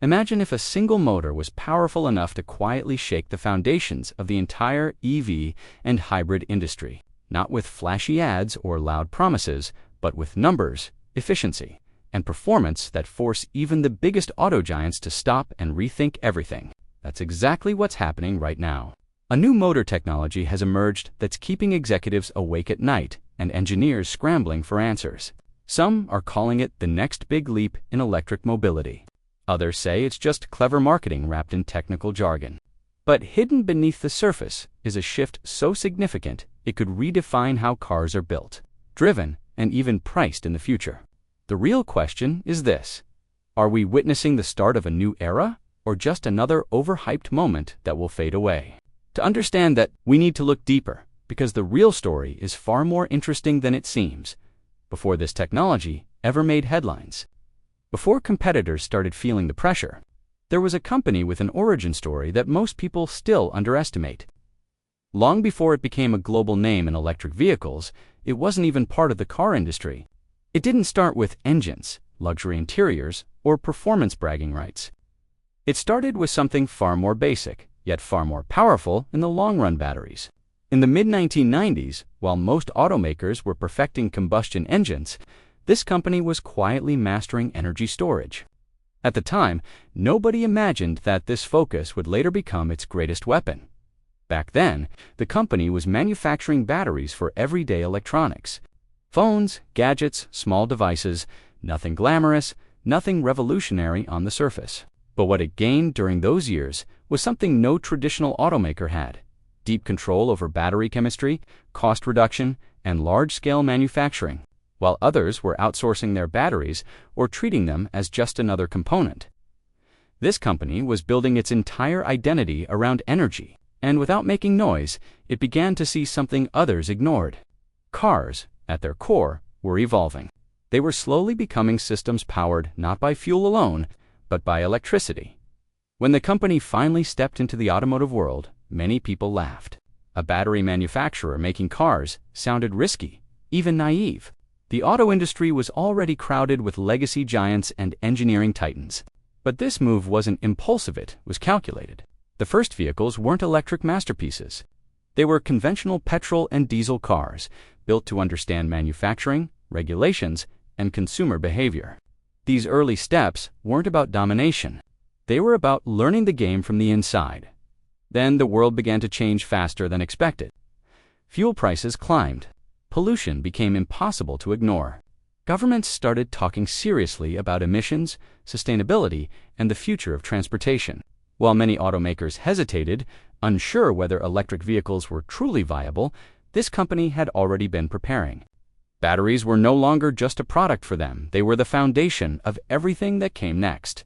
Imagine if a single motor was powerful enough to quietly shake the foundations of the entire EV and hybrid industry, not with flashy ads or loud promises, but with numbers, efficiency, and performance that force even the biggest auto giants to stop and rethink everything. That's exactly what's happening right now. A new motor technology has emerged that's keeping executives awake at night and engineers scrambling for answers. Some are calling it the next big leap in electric mobility. Others say it's just clever marketing wrapped in technical jargon. But hidden beneath the surface is a shift so significant it could redefine how cars are built, driven, and even priced in the future. The real question is this: are we witnessing the start of a new era, or just another overhyped moment that will fade away? To understand that, we need to look deeper, because the real story is far more interesting than it seems. Before this technology ever made headlines, before competitors started feeling the pressure, there was a company with an origin story that most people still underestimate. Long before it became a global name in electric vehicles, it wasn't even part of the car industry. It didn't start with engines, luxury interiors, or performance bragging rights. It started with something far more basic, yet far more powerful in the long run: batteries. In the mid-1990s, while most automakers were perfecting combustion engines, this company was quietly mastering energy storage. At the time, nobody imagined that this focus would later become its greatest weapon. Back then, the company was manufacturing batteries for everyday electronics. Phones, gadgets, small devices, nothing glamorous, nothing revolutionary on the surface. But what it gained during those years was something no traditional automaker had: deep control over battery chemistry, cost reduction, and large-scale manufacturing, while others were outsourcing their batteries or treating them as just another component. This company was building its entire identity around energy, and without making noise, it began to see something others ignored. Cars, at their core, were evolving. They were slowly becoming systems powered not by fuel alone, but by electricity. When the company finally stepped into the automotive world, many people laughed. A battery manufacturer making cars sounded risky, even naive. The auto industry was already crowded with legacy giants and engineering titans. But this move wasn't impulsive, it was calculated. The first vehicles weren't electric masterpieces. They were conventional petrol and diesel cars, built to understand manufacturing, regulations, and consumer behavior. These early steps weren't about domination. They were about learning the game from the inside. Then the world began to change faster than expected. Fuel prices climbed. Pollution became impossible to ignore. Governments started talking seriously about emissions, sustainability, and the future of transportation. While many automakers hesitated, unsure whether electric vehicles were truly viable, this company had already been preparing. Batteries were no longer just a product for them, they were the foundation of everything that came next.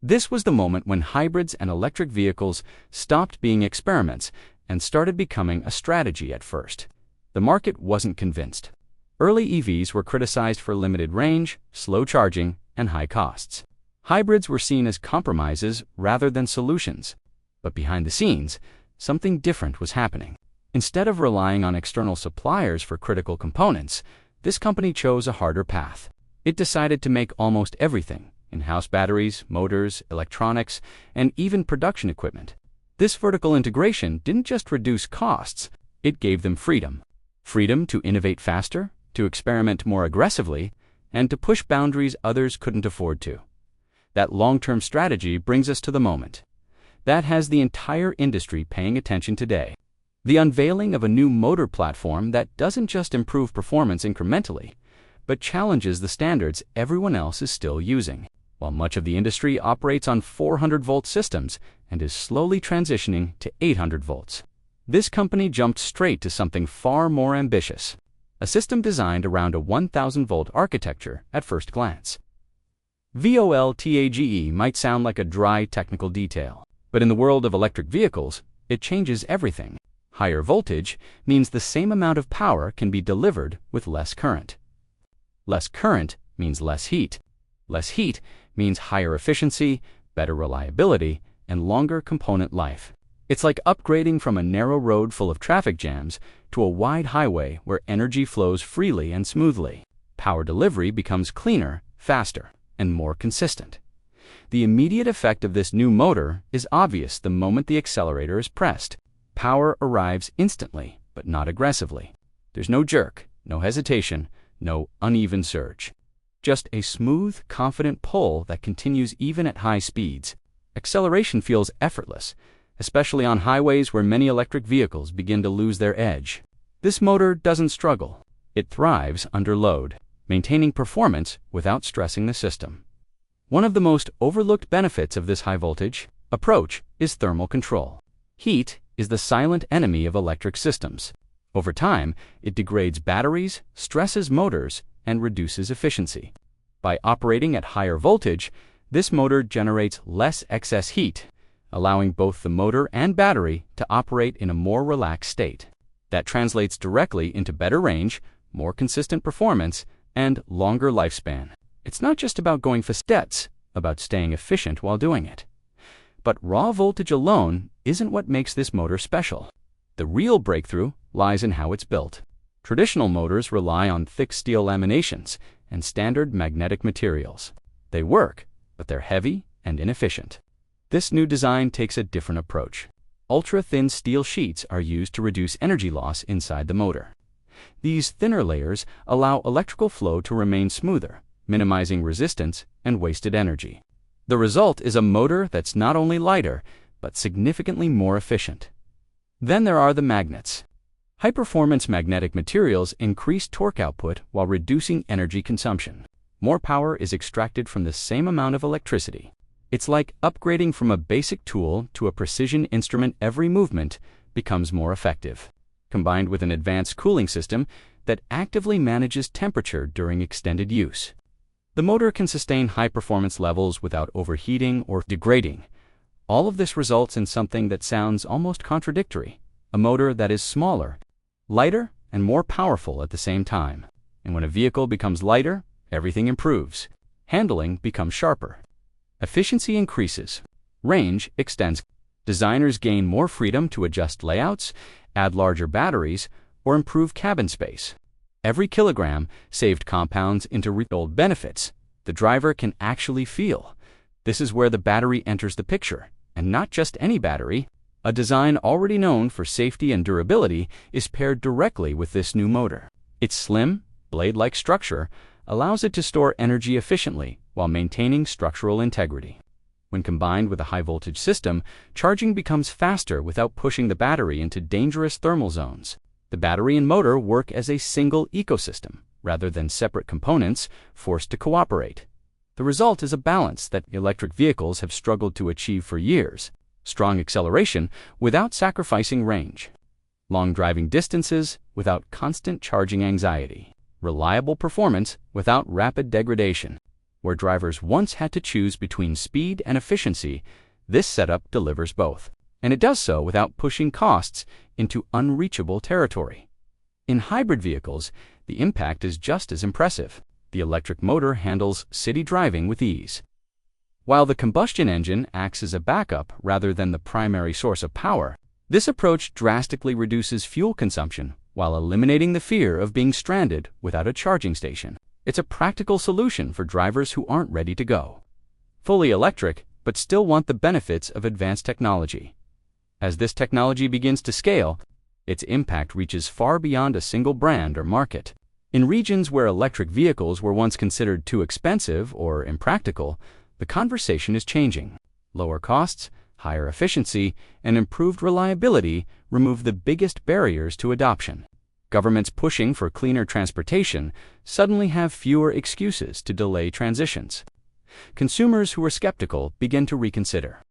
This was the moment when hybrids and electric vehicles stopped being experiments and started becoming a strategy at first. The market wasn't convinced. Early EVs were criticized for limited range, slow charging, and high costs. Hybrids were seen as compromises rather than solutions. But behind the scenes, something different was happening. Instead of relying on external suppliers for critical components, this company chose a harder path. It decided to make almost everything: in-house batteries, motors, electronics, and even production equipment. This vertical integration didn't just reduce costs, it gave them freedom. Freedom to innovate faster, to experiment more aggressively, and to push boundaries others couldn't afford to. That long-term strategy brings us to the moment that has the entire industry paying attention today. The unveiling of a new motor platform that doesn't just improve performance incrementally, but challenges the standards everyone else is still using. While much of the industry operates on 400-volt systems and is slowly transitioning to 800 volts, this company jumped straight to something far more ambitious, a system designed around a 1000-volt architecture at first glance. VOLTAGE might sound like a dry technical detail, but in the world of electric vehicles, it changes everything. Higher voltage means the same amount of power can be delivered with less current. Less current means less heat. Less heat means higher efficiency, better reliability, and longer component life. It's like upgrading from a narrow road full of traffic jams to a wide highway where energy flows freely and smoothly. Power delivery becomes cleaner, faster, and more consistent. The immediate effect of this new motor is obvious the moment the accelerator is pressed. Power arrives instantly, but not aggressively. There's no jerk, no hesitation, no uneven surge. Just a smooth, confident pull that continues even at high speeds. Acceleration feels effortless, especially on highways where many electric vehicles begin to lose their edge. This motor doesn't struggle. It thrives under load, maintaining performance without stressing the system. One of the most overlooked benefits of this high-voltage approach is thermal control. Heat is the silent enemy of electric systems. Over time, it degrades batteries, stresses motors, and reduces efficiency. By operating at higher voltage, this motor generates less excess heat, allowing both the motor and battery to operate in a more relaxed state. That translates directly into better range, more consistent performance, and longer lifespan. It's not just about going fast, it's about staying efficient while doing it. But raw voltage alone isn't what makes this motor special. The real breakthrough lies in how it's built. Traditional motors rely on thick steel laminations and standard magnetic materials. They work, but they're heavy and inefficient. This new design takes a different approach. Ultra-thin steel sheets are used to reduce energy loss inside the motor. These thinner layers allow electrical flow to remain smoother, minimizing resistance and wasted energy. The result is a motor that's not only lighter, but significantly more efficient. Then there are the magnets. High-performance magnetic materials increase torque output while reducing energy consumption. More power is extracted from the same amount of electricity. It's like upgrading from a basic tool to a precision instrument. Every movement becomes more effective, combined with an advanced cooling system that actively manages temperature during extended use. The motor can sustain high performance levels without overheating or degrading. All of this results in something that sounds almost contradictory: a motor that is smaller, lighter, and more powerful at the same time. And when a vehicle becomes lighter, everything improves. Handling becomes sharper. Efficiency increases. Range extends. Designers gain more freedom to adjust layouts, add larger batteries, or improve cabin space. Every kilogram saved compounds into real benefits the driver can actually feel. This is where the battery enters the picture, and not just any battery. A design already known for safety and durability is paired directly with this new motor. Its slim, blade-like structure allows it to store energy efficiently while maintaining structural integrity. When combined with a high-voltage system, charging becomes faster without pushing the battery into dangerous thermal zones. The battery and motor work as a single ecosystem, rather than separate components forced to cooperate. The result is a balance that electric vehicles have struggled to achieve for years: strong acceleration without sacrificing range, long driving distances without constant charging anxiety, reliable performance without rapid degradation. Where drivers once had to choose between speed and efficiency, this setup delivers both. And it does so without pushing costs into unreachable territory. In hybrid vehicles, the impact is just as impressive. The electric motor handles city driving with ease, while the combustion engine acts as a backup rather than the primary source of power. This approach drastically reduces fuel consumption while eliminating the fear of being stranded without a charging station. It's a practical solution for drivers who aren't ready to go fully electric but still want the benefits of advanced technology. As this technology begins to scale, its impact reaches far beyond a single brand or market. In regions where electric vehicles were once considered too expensive or impractical, the conversation is changing. Lower costs, higher efficiency, and improved reliability remove the biggest barriers to adoption. Governments pushing for cleaner transportation suddenly have fewer excuses to delay transitions. Consumers who were skeptical begin to reconsider.